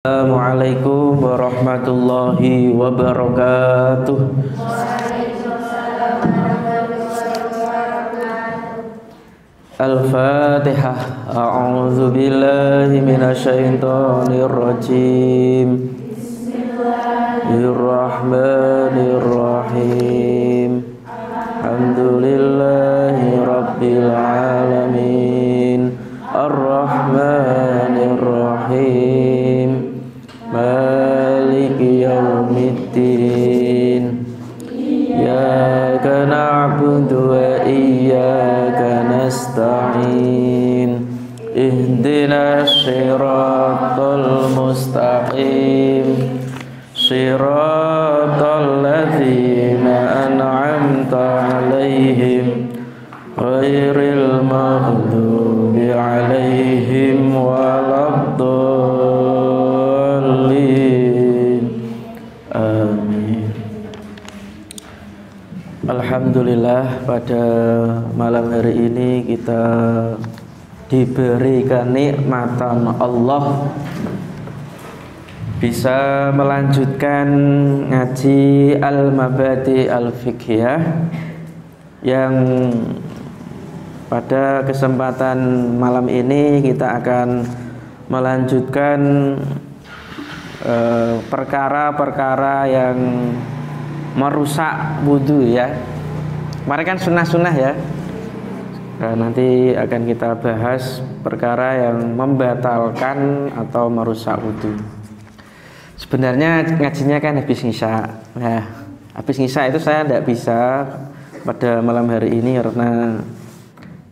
Assalamualaikum warahmatullahi wabarakatuh. Al-Fatihah. A'udzu billahi minasyaitonir rajim. Bismillahirrahmanirrahim. Alhamdulillahi rabbil alamin. Ar-Rahmanir Rahim. Maliki yaumiddin. Iyyaka na'budu wa iyyaka nasta'in. Ihdinas siratal mustaqim. Siratal ladzina an'amta 'alaihim ghairil maghdubi 'alaihim waladdallin. Amin. Alhamdulillah, pada malam hari ini kita diberikan nikmatan Allah bisa melanjutkan ngaji Al-Mabadi Al-Fiqhiyah yang pada kesempatan malam ini kita akan melanjutkan perkara-perkara yang merusak wudhu ya. Kemarin kan sunnah-sunnah ya. Nanti akan kita bahas perkara yang membatalkan atau merusak wudhu. Sebenarnya ngajinya kan habis ngisya. Nah, habis ngisya itu saya tidak bisa pada malam hari ini karena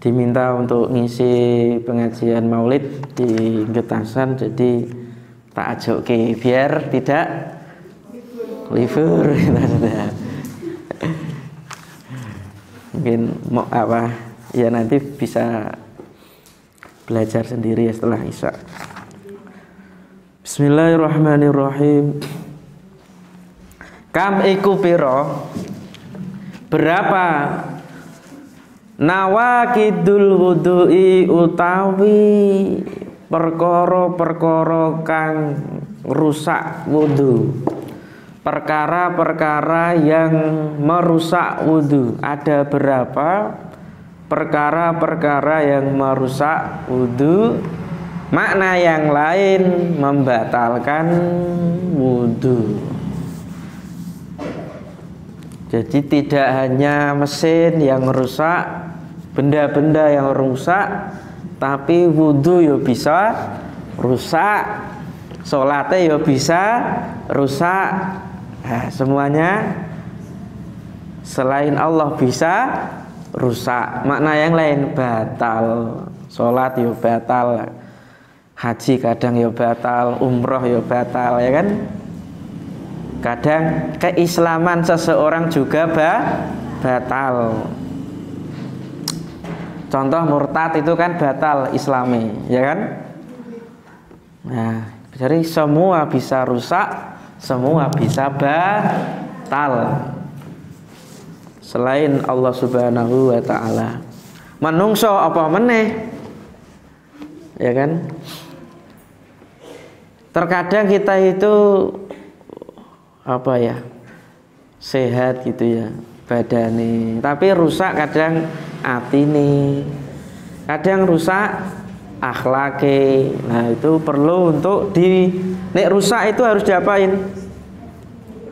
diminta untuk ngisi pengajian maulid di Getasan, jadi tak ajoke biar tidak libur. Mungkin mau apa ya, nanti bisa belajar sendiri ya setelah isya. Bismillahirrahmanirrahim. Kam iku piro, berapa nawakidul wudu'i utawi perkara-perkara kang rusak wudu, perkara-perkara yang merusak wudu. Ada berapa perkara-perkara yang merusak wudu, makna yang lain membatalkan wudu. Jadi tidak hanya mesin yang rusak, benda-benda yang rusak, tapi wudu ya bisa rusak, sholatnya ya bisa rusak. Nah, semuanya selain Allah bisa rusak. Makna yang lain batal. Sholat ya batal, haji kadang ya batal, umroh ya batal, ya kan? Kadang keislaman seseorang juga batal. Contoh murtad itu kan batal islami, ya kan? Nah, jadi semua bisa rusak, semua bisa batal selain Allah Subhanahu wa ta'ala. Menungso apa meneh, ya kan? Terkadang kita itu apa ya, sehat gitu ya badane, tapi rusak kadang atine, kadang rusak akhlake. Nah, itu perlu untuk nek rusak itu harus diapain?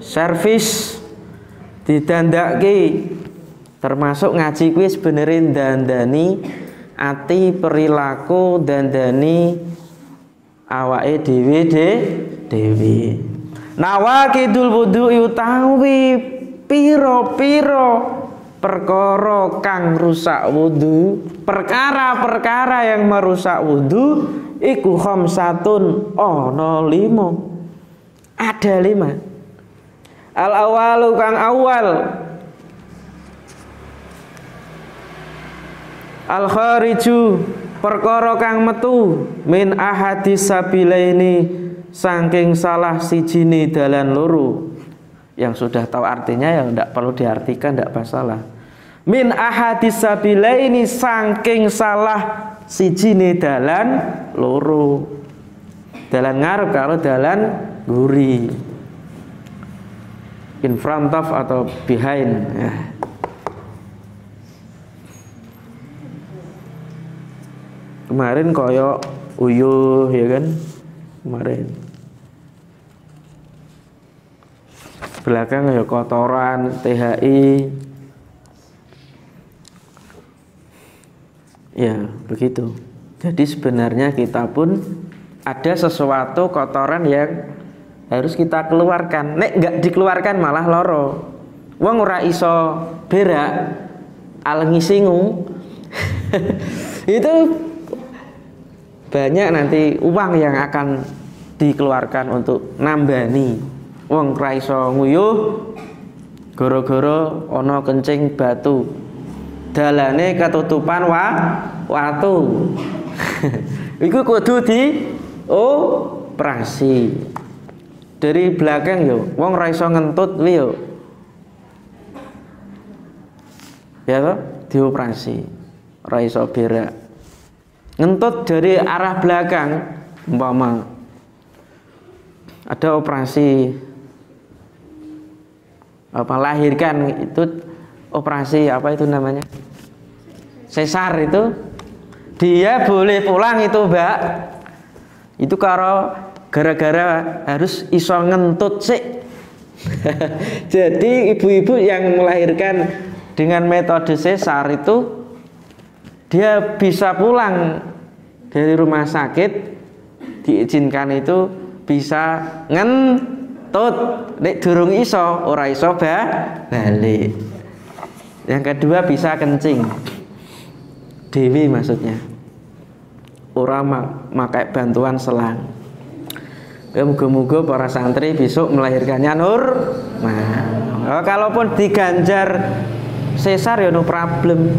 Servis, didandake. Termasuk ngaji kuwi sebenarnya dandani ati, perilaku, dandani awake dhewe. Nawakidul wudu'i utawi piro-piro perkara kang rusak wudu, perkara-perkara yang merusak wudu iku khamsatun, ana 5. Ada 5. Al awalu kang awal, al khariju perkara kang metu, min ahadis sabilaini saking salah sijine dalan loro. Yang sudah tahu artinya ya tidak perlu diartikan, tidak masalah. Min ahadis sabilaini saking salah sijine dalan loro. dalan ngarep karo dalan guri, in front of atau behind ya. Kemarin koyo uyuh ya kan, kemarin belakang ya kotoran, THI ya begitu. Jadi sebenarnya kita pun ada sesuatu kotoran yang harus kita keluarkan. Nek nggak dikeluarkan malah loro. Wong ora iso berak alengi singu. Itu banyak nanti uang yang akan dikeluarkan untuk nambani. Wong ora iso nguyuh gara-gara ana kencing batu. Dalane ketutupan watu. Iku kudu operasi. Dari belakang yo, wong ora iso ngentut kuwi yo. Ya toh, dioperasi. Ora iso berak. Ngentut dari arah belakang umpama ada operasi apa lahirkan itu operasi apa itu namanya? Sesar itu dia boleh pulang itu, Mbak. Itu gara-gara harus iso ngentut sih. Jadi ibu-ibu yang melahirkan dengan metode sesar itu dia bisa pulang dari rumah sakit, diizinkan itu bisa ngentut. Nek durung iso, ora iso balik. Yang kedua bisa kencing dewi maksudnya, ora makai bantuan selang. Ya muga-muga para santri besok melahirkannya Nah, kalaupun diganjar sesar ya no problem.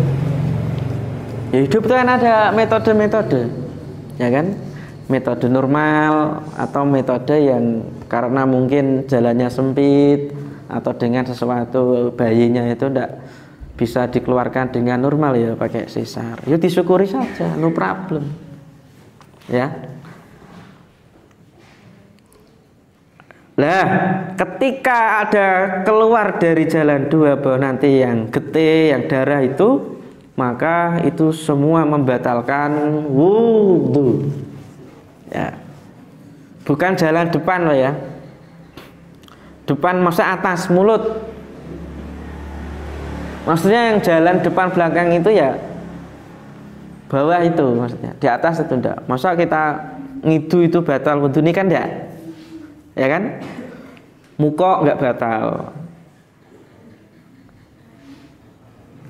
Ya hidup itu kan ada metode-metode, ya kan? Metode normal atau metode yang karena mungkin jalannya sempit atau dengan sesuatu bayinya itu tidak bisa dikeluarkan dengan normal ya pakai sesar. Ya disyukuri saja, no problem. Ya. Lah, ketika ada keluar dari jalan dua bahwa nanti yang getih, yang darah itu, maka itu semua membatalkan wudhu. Ya. Bukan jalan depan loh ya. Depan masa atas mulut. Maksudnya yang jalan depan belakang itu ya bawah itu maksudnya. Di atas itu enggak. Masa kita ngidu itu batal wudhu ini kan enggak? Ya kan? Muka enggak batal.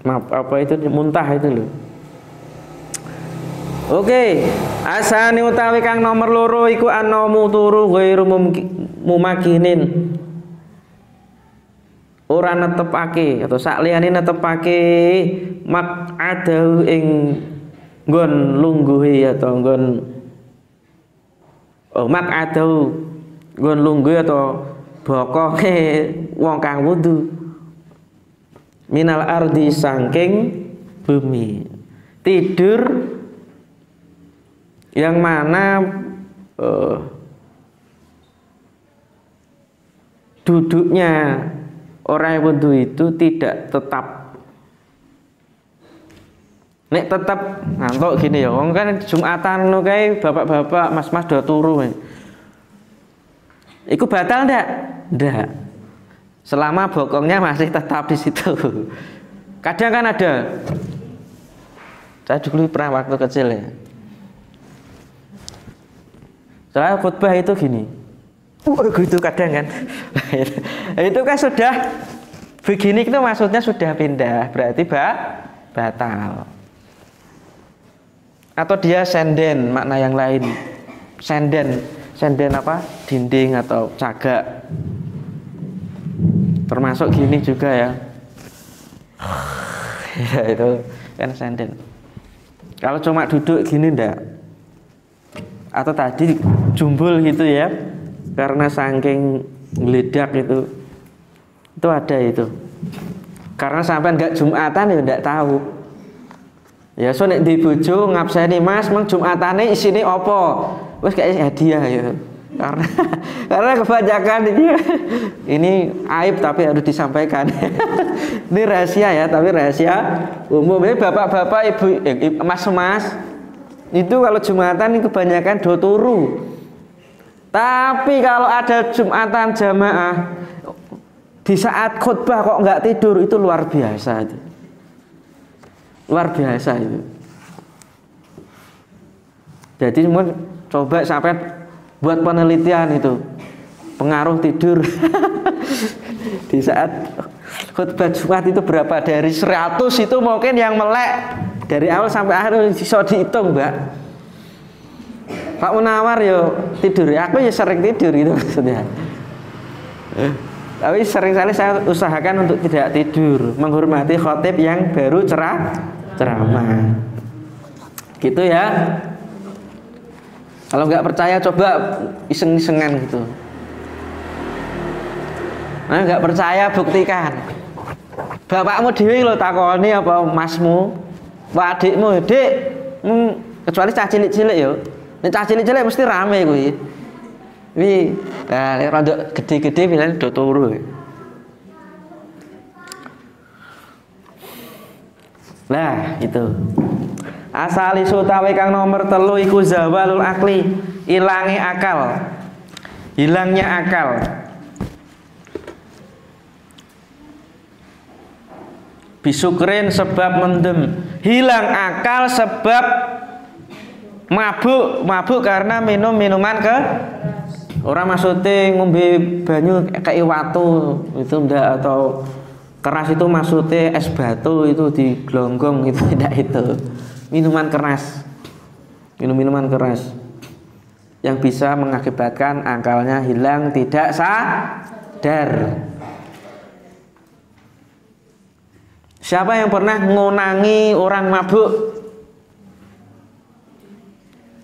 Maaf, apa itu muntah itu loh. Oke, asani utawi kang nomor loro iku anomu turu ghairu mumakinin. Ora netepake atau sakliyane netepake maq'adahu ing nggon lungguhe atau nggon maq'adahu nggon lungguhe atau bokoke wong kang wudu minal ardi saking bumi. Tidur yang mana duduknya orang yang wudu itu tidak tetap. Nek tetap ngantuk gini ya, wong kan Jumatan no kae bapak-bapak, mas-mas do turu. Iku batal ndak? Ndak. Selama bokongnya masih tetap di situ. Kadang kan ada. Saya dulu pernah waktu kecil ya. Soalnya khutbah itu gini. Gitu kadang kan. Itu kan sudah begini itu maksudnya sudah pindah, berarti batal. Atau dia senden, makna yang lain. Senden apa? Dinding atau cagak. Termasuk gini juga ya. Ya itu kan senden. Kalau cuma duduk gini ndak. Atau tadi jumbul gitu ya. Karena saking ngeledak itu ada itu. Karena sampai enggak Jumatan ya enggak tahu. Ya so nek di bojo ngabseni Mas, mang Jumatane isine apa? Wis kayak hadiah ya. karena kebanyakan ini aib tapi harus disampaikan. Ini rahasia ya, tapi rahasia umum. Ini bapak-bapak, ibu, mas-mas itu kalau Jumatan ini kebanyakan do turu. Tapi kalau ada Jumatan jamaah di saat khutbah kok nggak tidur, itu luar biasa itu. Luar biasa itu. Jadi semua coba sampai buat penelitian itu pengaruh tidur di saat khutbah Jumat itu berapa, dari 100 itu mungkin yang melek dari awal sampai akhir bisa dihitung, Mbak. Pak Munawar yo tidur, aku ya sering tidur gitu maksudnya. Tapi sering kali saya usahakan untuk tidak tidur, menghormati khotib yang baru ceramah. Gitu ya. Kalau nggak percaya coba iseng-isengan gitu. Nah, nggak percaya buktikan. Bapakmu dewi lo takoni apa masmu, pak adikmu, dek, kecuali cah cilik-cilik yo. Nek cah cilik-cilik mesti rame kuwi. Wi, nah rada gede-gede bilang do turu. Nah, itu. Asali sutawi kang nomor 3 iku zawalul akli, ilange akal. Hilangnya akal. Bisukrin sebab mendem. Hilang akal sebab mabuk karena minum minuman orang maksudnya ngombe banyu kayak watu itu ndak, atau keras itu maksudnya es batu itu diglonggong itu tidak, itu minuman keras, minuman keras yang bisa mengakibatkan akalnya hilang tidak sadar. Siapa yang pernah ngonangi orang mabuk?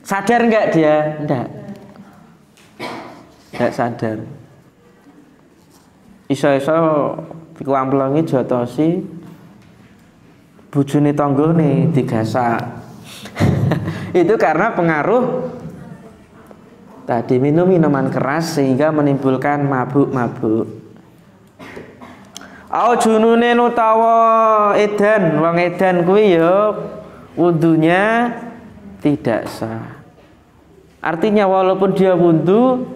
Sadar enggak dia? Enggak sadar. Iso-iso dikuamplongi jotosi bojone tanggane digasak. Itu karena pengaruh tadi minum minuman keras sehingga menimbulkan mabuk-mabuk. Au junune utawa edan, wong edan kuwi ya wudunya tidak sah. Artinya walaupun dia wudu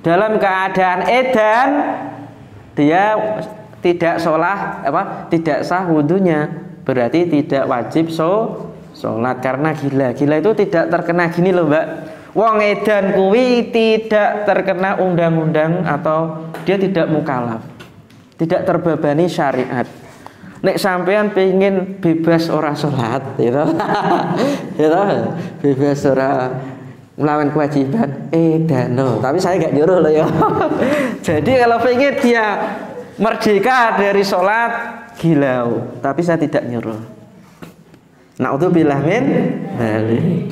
dalam keadaan edan, dia tidak tidak sah wudunya, berarti tidak wajib sholat karena gila. Gila itu tidak terkena gini loh, Mbak. Wong edan kuwi tidak terkena undang-undang atau dia tidak mukallaf, tidak terbebani syariat. Nek sampean pengen bebas ora sholat, gitu, gitu, bebas ora melawan kewajiban, dano. Tapi saya nggak nyuruh loh ya. Jadi kalau pengen dia merdeka dari sholat, gilau. Tapi saya tidak nyuruh. Na'udzubillah min dzalik.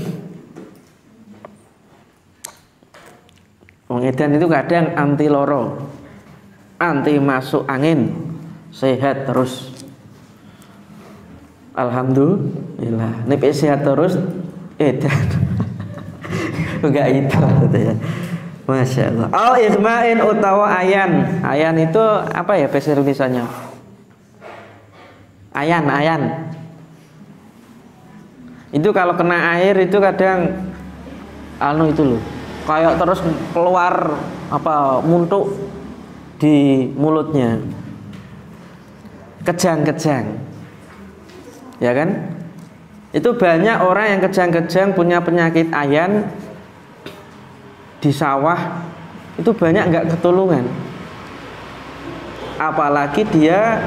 Wong edan itu kadang anti loro, anti masuk angin, sehat terus. Alhamdulillah. Nek sehat terus, edan. Enggak itu ya. Masya Allah. Al ihma'in utawa ayan. Ayan itu apa ya bahasa Indonesianya? Ayan. Itu kalau kena air itu kadang itu loh, kayak terus keluar muntuk di mulutnya, kejang-kejang, ya kan? Itu banyak orang yang kejang-kejang punya penyakit ayan di sawah, itu banyak nggak ketulungan. Apalagi dia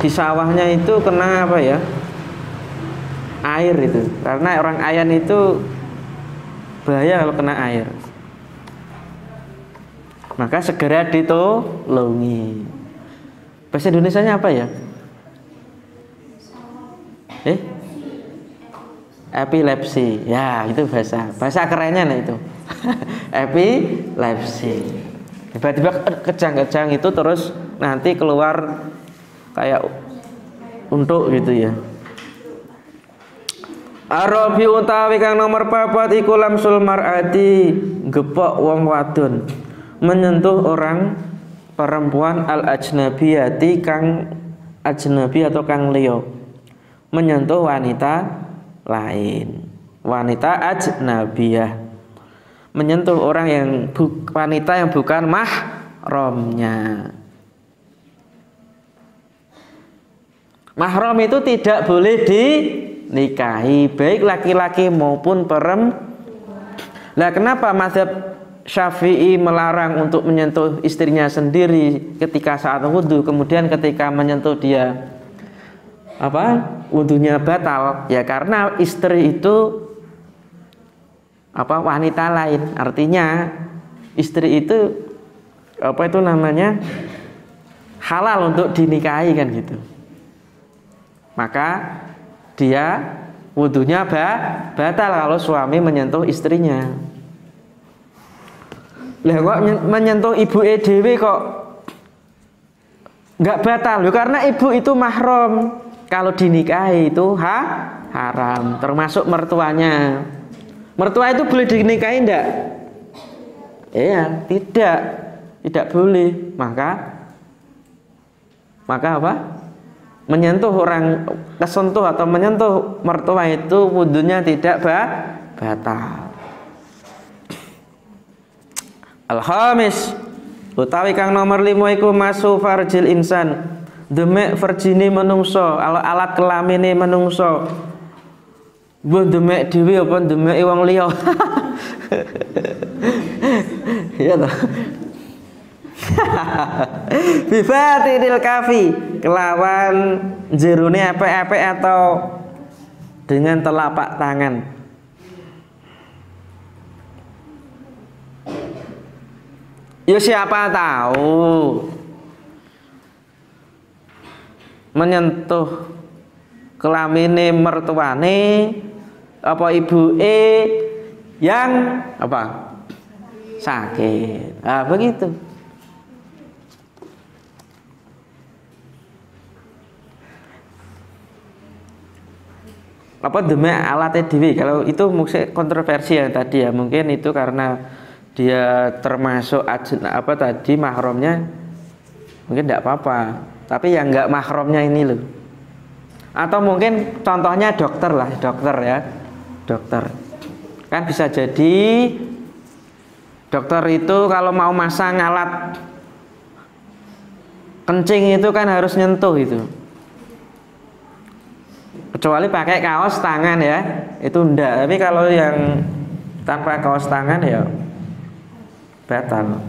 di sawahnya itu kena air itu, karena orang ayan itu bahaya kalau kena air. Maka segera ditolongi. Bahasa Indonesianya apa ya? Epilepsi. Ya, itu bahasa kerennya lah itu. Epilepsi. Tiba-tiba kejang-kejang itu terus nanti keluar kayak untuk gitu ya. Arabi utawi kang nomor 4 iku lamsul mar'ati gepok wong wadon, menyentuh orang perempuan al ajnabiyati kang ajnabi atau kang liya, menyentuh wanita lain, wanita ajnabiyah, menyentuh orang yang wanita yang bukan mahramnya. Mahram itu tidak boleh dinikahi, baik laki-laki maupun perempuan. Nah, kenapa mazhab Syafi'i melarang untuk menyentuh istrinya sendiri ketika saat wudhu, kemudian ketika menyentuh dia wudhunya batal? Ya karena istri itu wanita lain, artinya istri itu halal untuk dinikahi kan gitu. Maka dia wudhunya batal kalau suami menyentuh istrinya. Lah kok menyentuh ibu dhewe kok nggak batal? Loh, karena ibu itu mahram. Kalau dinikahi itu haram, termasuk mertuanya. Mertua itu boleh dinikahi enggak? Iya, tidak boleh. Maka apa? Menyentuh orang, kesentuh atau menyentuh mertua itu wudhunya tidak batal. Al-khamis utawi kang nomor 5 iku masu farjil insan, demek verjine menungso, alat kelamine menungso. Mbah demek dhewe apa demeke wong liya? Iya toh. Bifatinil kafi, kelawan jerone epek-epek atau dengan telapak tangan. Ya siapa tahu menyentuh kelamine mertuane apa ibuke yang sakit. Begitu. Demek alatnya dewi. Kalau itu mungkin kontroversi yang tadi ya, mungkin itu karena dia termasuk mahramnya, mungkin tidak apa-apa. Tapi yang nggak mahramnya ini loh. Atau mungkin contohnya dokter kan bisa jadi dokter itu kalau mau masang alat kencing itu kan harus nyentuh itu. Kecuali pakai kaos tangan ya, itu enggak. Tapi kalau yang tanpa kaos tangan ya batal.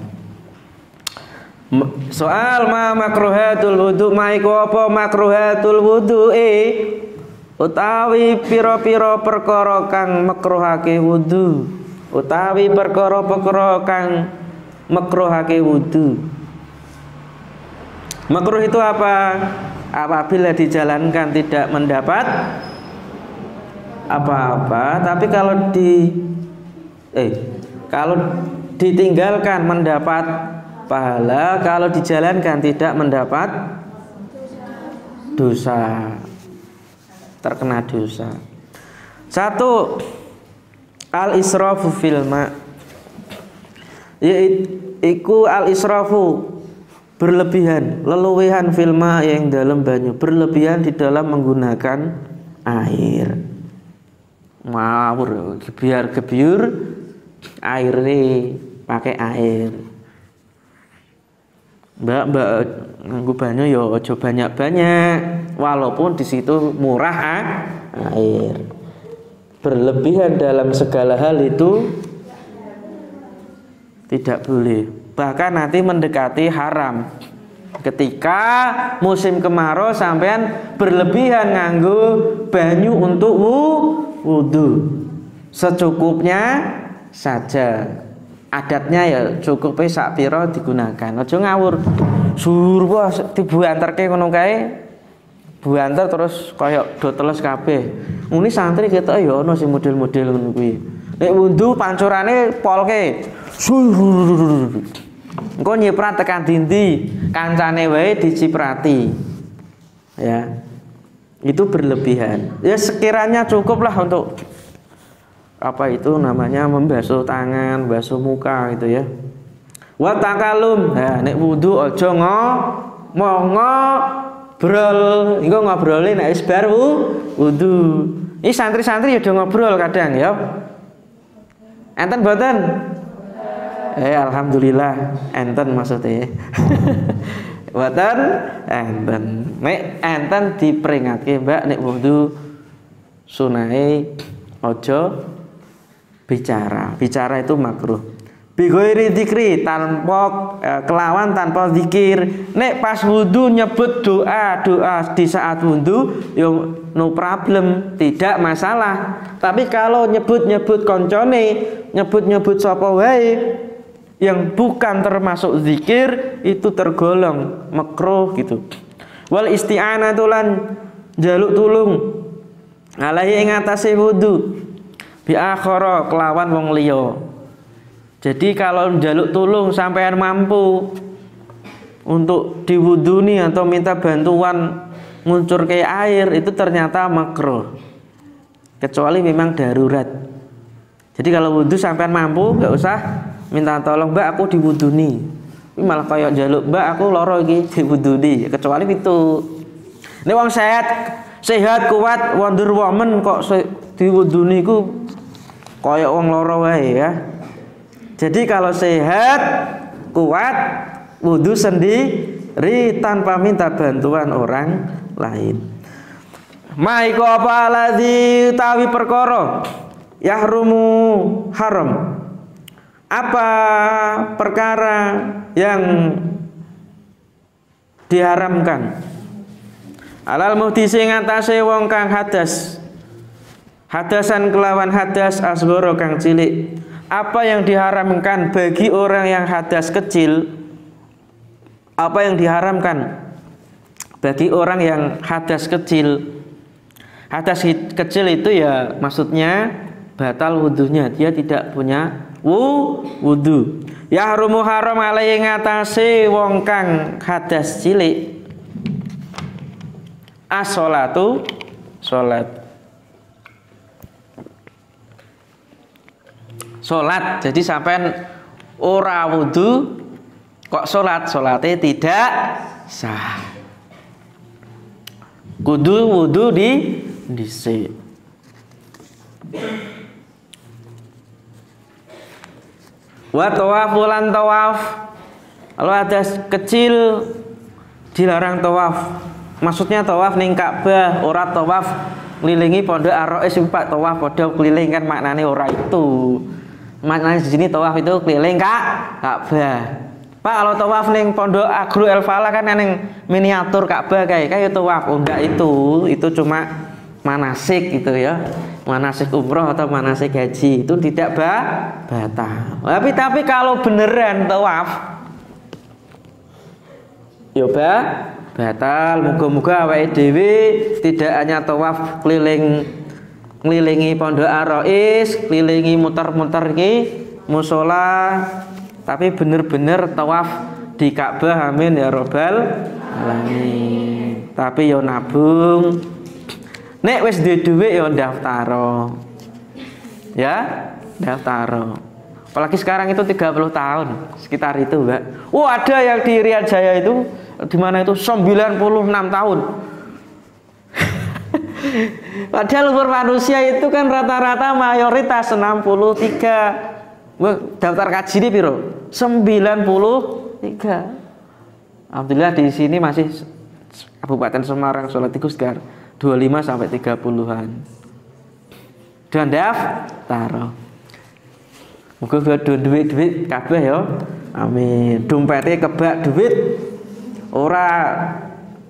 Soal makruhatul wudu, maiku apa makruhatul wudu utawi pira-pira perkara kang makruhake wudu, utawi perkara-perkara kang makruhake wudu. Makruh itu apa? Apabila dijalankan tidak mendapat apa-apa, tapi kalau ditinggalkan mendapat pahala, kalau dijalankan tidak mendapat dosa, terkena dosa. 1. Al-israfu fil ma, yaitu al-israfu berlebihan, leluwihan filma yang dalam banyu, berlebihan di dalam menggunakan air. Ngawur, gebyur airnya pakai air. Mbak nganggo banyu ya aja banyak-banyak, walaupun di situ murah air. Berlebihan dalam segala hal itu tidak boleh. Bahkan nanti mendekati haram. Ketika musim kemarau sampean berlebihan nganggo banyu untuk wudu, secukupnya saja. Adatnya ya cukupnya sak pira digunakan. Aja ngawur. Sur wah dibuanterke ngono kae. Buanter terus kaya do teles kabeh. Muni santri ketok ya ana sing model-model ngono kuwi. Nek wudu pancurane polke. Engko nyiprat tekan dindi, kancane wae diciprati. Ya. Itu berlebihan. Ya sekiranya cukuplah untuk apa itu namanya membasuh tangan, basuh muka gitu ya. Wa takalum. Nah, nek wudu aja ngobrol. Engko ngobrole nek wis bar wudu. Ini santri-santri ya do ngobrol kadang ya. Enten mboten? Alhamdulillah enten maksudnya. Mboten enten. Nek enten diperingake Mbak nek wudu sunahe aja bicara. Bicara itu makruh. Bighairi dzikri tanpa kelawan tanpa zikir. Nek pas wudu nyebut doa di saat wudu yo no problem, tidak masalah. Tapi kalau nyebut koncone, nyebut sapa wae yang bukan termasuk zikir itu tergolong makruh gitu. Wal isti'anatu lan jaluk tulung alaihi ing atase wudu bi akhara kelawan wong liya. Jadi kalau jaluk tulung sampean mampu untuk diwuduni atau minta bantuan nguncurke air itu ternyata makruh. Kecuali memang darurat. Jadi kalau wudu sampean mampu enggak usah minta tolong Mbak aku diwuduni. Ini malah kayak jaluk Mbak aku loro iki diwuduni. Kecuali itu. Ini wong sehat kuat Wonder Woman kok diwuduni ku kayak wong loro wae ya. Jadi kalau sehat kuat wudu sendiri tanpa minta bantuan orang lain. Maiku apa ladzi tawi perkara yahrumu haram. Apa perkara yang diharamkan? Alal muhdisi ngatasé wong kang hadas. Hadasan kelawan hadas asghara kang cilik. Apa yang diharamkan bagi orang yang hadas kecil? Apa yang diharamkan bagi orang yang hadas kecil? Hadas kecil itu ya maksudnya batal wudunya, dia tidak punya wudu. Ya harumu haram alaihi ngatasi wong kang hadas cilik. As-sholatu sholat. Jadi sampean ora wudu kok sholatnya tidak sah. Kudu wudu dhisik. Wa tawaf lan tawaf. Kalau ada kecil dilarang tawaf. Maksudnya tawaf ning Ka'bah, ora tawaf ngelilingi Pondok Ar-Rais Pak tawaf padha keliling kan maknane ora itu. Maknanya di sini tawaf itu keliling Ka'bah. Pak kalau tawaf ning Pondok Agro El Falah kan ning miniatur Ka'bah kayak tawaf. Oh enggak itu cuma manasik gitu ya. Manasik umroh atau manasik haji itu tidak batal. Tapi kalau beneran tawaf ya batal. Muga-muga awake dhewe tidak hanya tawaf ngelilingi Pondok Ar-Rais, kelilingi muter-muter iki mushola, tapi bener-bener tawaf di Ka'bah, amin ya robbal alamin. Tapi yo nabung, nek wis duwe dhuwit yo daftaro, ya daftaro. Apalagi sekarang itu 30 tahun sekitar itu Mbak. Ada yang di Riyadh Jaya itu di mana itu 96 tahun. Padahal umur manusia itu kan rata-rata mayoritas 63. Daftar kaji ini piro? 93. Alhamdulillah di sini masih Kabupaten Semarang Sholat itu sekitar 25 sampai 30-an. Dan daftar. Muga duit kabeh ya. Amin. Dompetnya kebak duit. Ora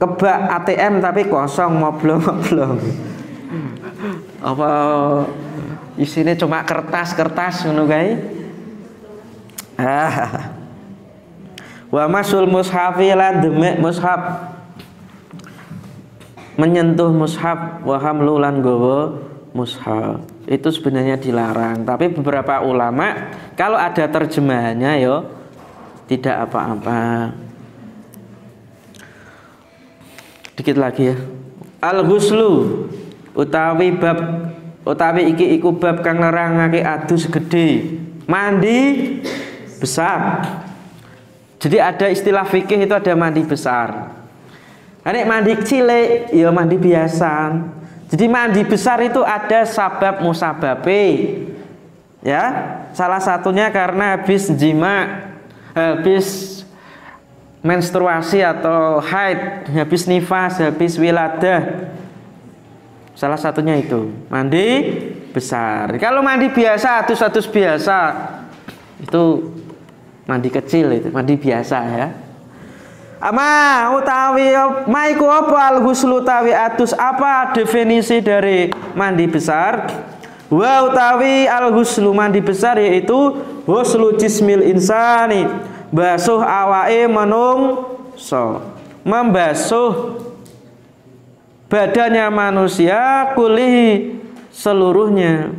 kebak ATM tapi kosong moblong-moblong. Apa isinya cuma kertas ngono kae. Wa masul mushafi lan demek mushaf. Menyentuh mushaf wa hamlu lan gowo mushaf. Itu sebenarnya dilarang, tapi beberapa ulama kalau ada terjemahannya yo tidak apa-apa. Dikit lagi ya. Al-ghuslu utawi iki iku bab kang nerangake adus gede, mandi besar. Jadi ada istilah fikih itu ada mandi besar. Nek mandi cilik ya mandi biasa. Jadi mandi besar itu ada sabab musababe. Ya, salah satunya karena habis jima, habis menstruasi atau haid, habis nifas, habis wiladah. Salah satunya itu mandi besar. Kalau mandi biasa, adus-adus biasa, itu mandi kecil, itu mandi biasa ya. Ama utawi maiku apa al-ghuslu utawi adus, apa definisi dari mandi besar? Wa utawi al-ghuslu mandi besar yaitu ghuslu jismil insani, basuh awake manungsa, membasuh badannya manusia kulihi seluruhnya,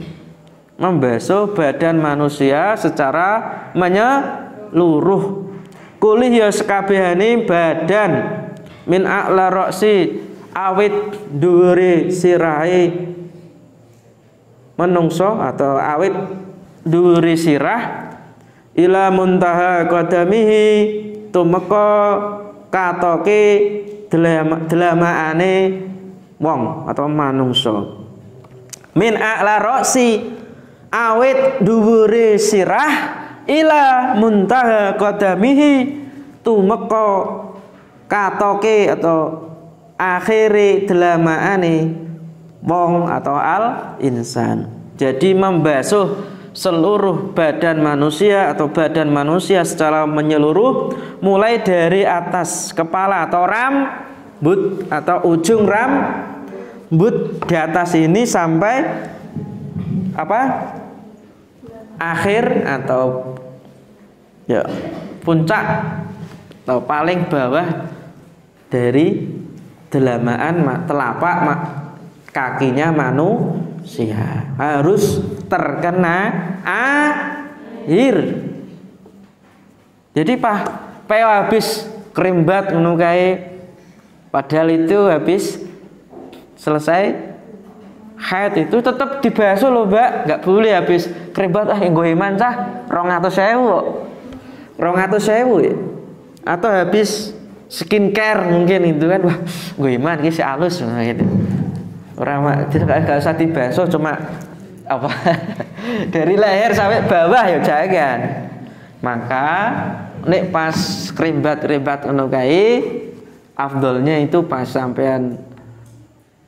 membasuh badan manusia secara menyeluruh. Kulih ya sekabehane badan, min a'la ra'si awit dhuwure sirahe menungso atau awit dhuwure sirah, ila muntaha qadamihi tumeka katoke delamaane wong atau manungso. Min a'la ra'si awit dhuwure sirah, ila muntaha qadamihi tumeka katoke atau akhire delamaane wong atau al insan. Jadi membasuh seluruh badan manusia atau badan manusia secara menyeluruh, mulai dari atas kepala atau rambut atau ujung rambut di atas ini sampai apa? Akhir atau ya puncak atau paling bawah dari delamaan telapak kakinya manusia harus terkena air. Jadi habis kerimbat ngono kae, padahal itu habis selesai haid itu tetap dibasuh loh Mbak, nggak boleh habis kerimbat nggo iman cah 200.000 ya. Atau habis skincare mungkin itu kan, wah nggo iman iki si alus gitu. Orang tidak usah dibasuh, cuma apa dari leher sampai bawah ya jangan. Maka nek pas kerimbat ngono kae afdolnya itu pas sampean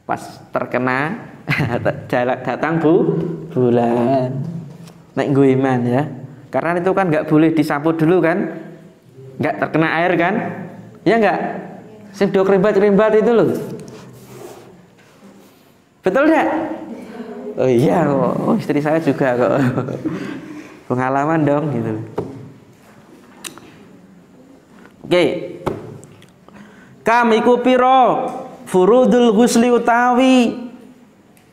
pas terkena datang bulan naik iman ya, karena itu kan nggak boleh disapu dulu kan, nggak terkena air kan, ya nggak, sing do kerimbat itu loh, betul nggak? Oh iya kok, oh, istri saya juga kok pengalaman dong gitu. Oke, kamiku piro furudul ghusli utawi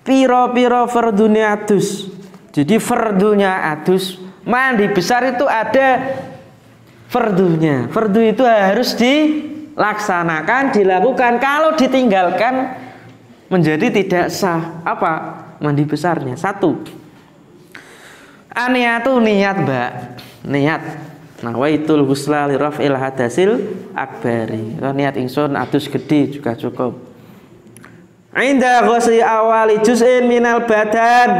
piro fardunya adus. Jadi fardunya adus mandi besar itu ada fardunya. Fardu itu harus dilaksanakan, dilakukan. Kalau ditinggalkan menjadi tidak sah. Apa mandi besarnya? 1. Aniatu niat Mbak, niat. Nawaitul ghusla li raf'il hadasil akbari. Niat ingsun adus gede juga cukup. Inda ghusli awali juz'in minal badan,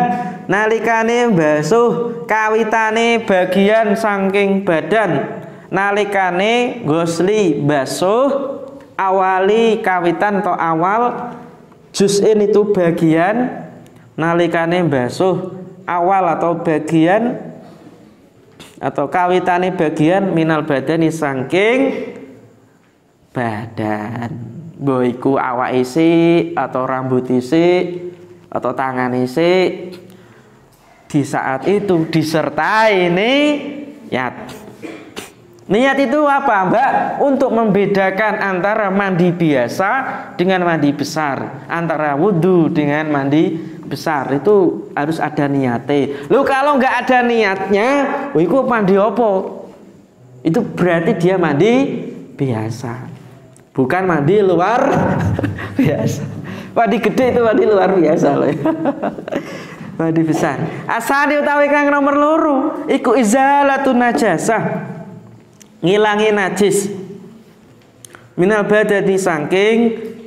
nalikane basuh kawitane bagian saking badan, nalikane ghusli basuh awali kawitan atau awal juz'in itu bagian, nalikane basuh awal atau bagian atau kawitane bagian minal badani saking badan. Boiku awak isi atau rambut isi atau tangan isi, di saat itu disertai niat. Niat itu apa Mbak? Untuk membedakan antara mandi biasa dengan mandi besar, antara wudhu dengan mandi besar, itu harus ada niatnya. Lu kalau nggak ada niatnya, itu mandi apa? Itu berarti dia mandi biasa, bukan mandi luar biasa. Wadi gede itu wadi luar biasa loh. Wadi besar. Asani utawi kang nomor loro iku izalatun najasah. Ngilangi najis. Minal badani saking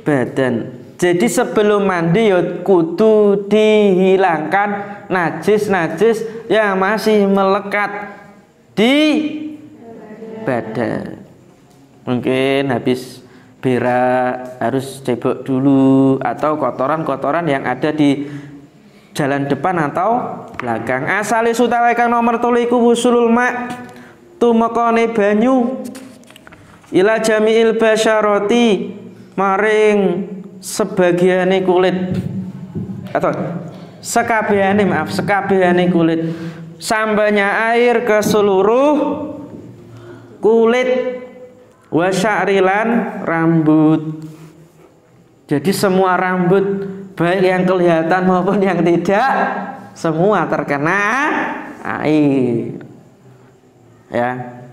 badan. Jadi sebelum mandi ya kudu dihilangkan najis-najis yang masih melekat di badan. Mungkin habis berak harus cebok dulu, atau kotoran-kotoran yang ada di jalan depan atau belakang. Asale sutawe kang nomor 3 iku wusulul ma, tumekane banyu ila jami'il basyarati maring sebagiane kulit, atau sekabehane kulit, sambanya air ke seluruh kulit, wa sya'rilan rambut. Jadi semua rambut baik yang kelihatan maupun yang tidak semua terkena air, ya.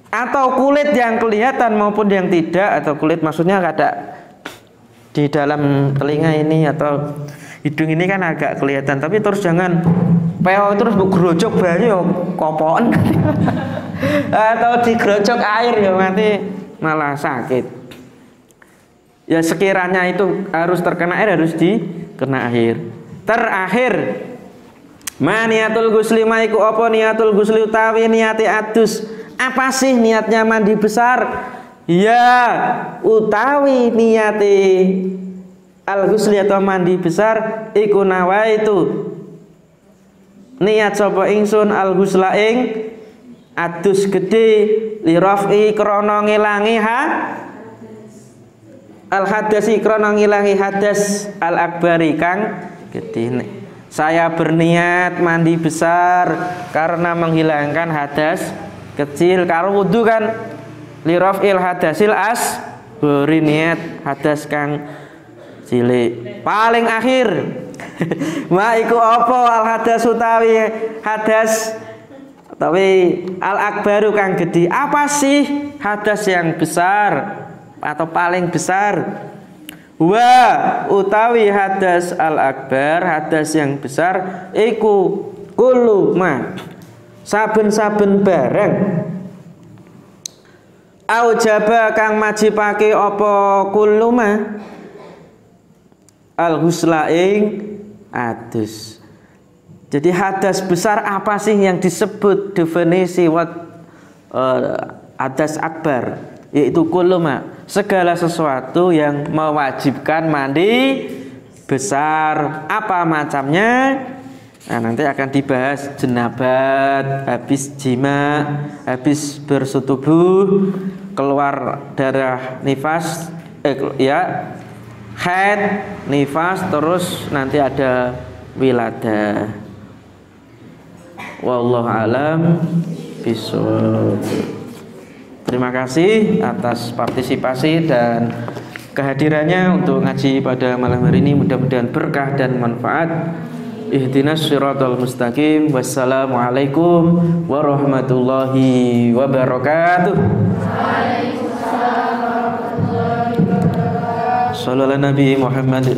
Atau kulit yang kelihatan maupun yang tidak, atau kulit maksudnya ada di dalam telinga ini atau hidung ini kan agak kelihatan, tapi terus jangan peo terus grojok banyu kopoken atau digrojok air ya nanti malah sakit. Ya sekiranya itu harus terkena air, harus dikena air. Terakhir, maniatul gusli maiku apa niatul gusli utawi niati adus. Apa sih niatnya mandi besar? Ya utawi niati al gusli atau mandi besar iku nawaitu niat sapa ingsun al gusla ing adus gede li rafi krana ngilangi al hadasi krana ngilangi hadas al akbari kang gede. Saya berniat mandi besar karena menghilangkan hadas kecil. Kalau wudu kan li rafil hadasil as beri niat hadas kang cilik. Paling akhir ma iku apa al hadas utawi hadas utawi al akbaru kang gede. Apa sih hadas yang besar atau paling besar? Wa utawi hadas al akbar, hadas yang besar iku kullu ma, saben-saben barang aujaba kang majibake apa kullu ma al husla ing adus. Jadi hadas besar apa sih yang disebut definisi hadas akbar? Yaitu kuluma, segala sesuatu yang mewajibkan mandi besar. Apa macamnya? Nah, nanti akan dibahas jenabat, habis jima, habis bersetubuh, keluar darah nifas, haid, nifas, terus nanti ada wiladah. Wallahu alam bishawab. Terima kasih atas partisipasi dan kehadirannya untuk ngaji pada malam hari ini. Mudah-mudahan berkah dan manfaat. Ihdinas siratal mustaqim. Wassalamualaikum warahmatullahi wabarakatuh. Waalaikumsalam warahmatullahi wabarakatuh. Sallallahu Nabi Muhammad.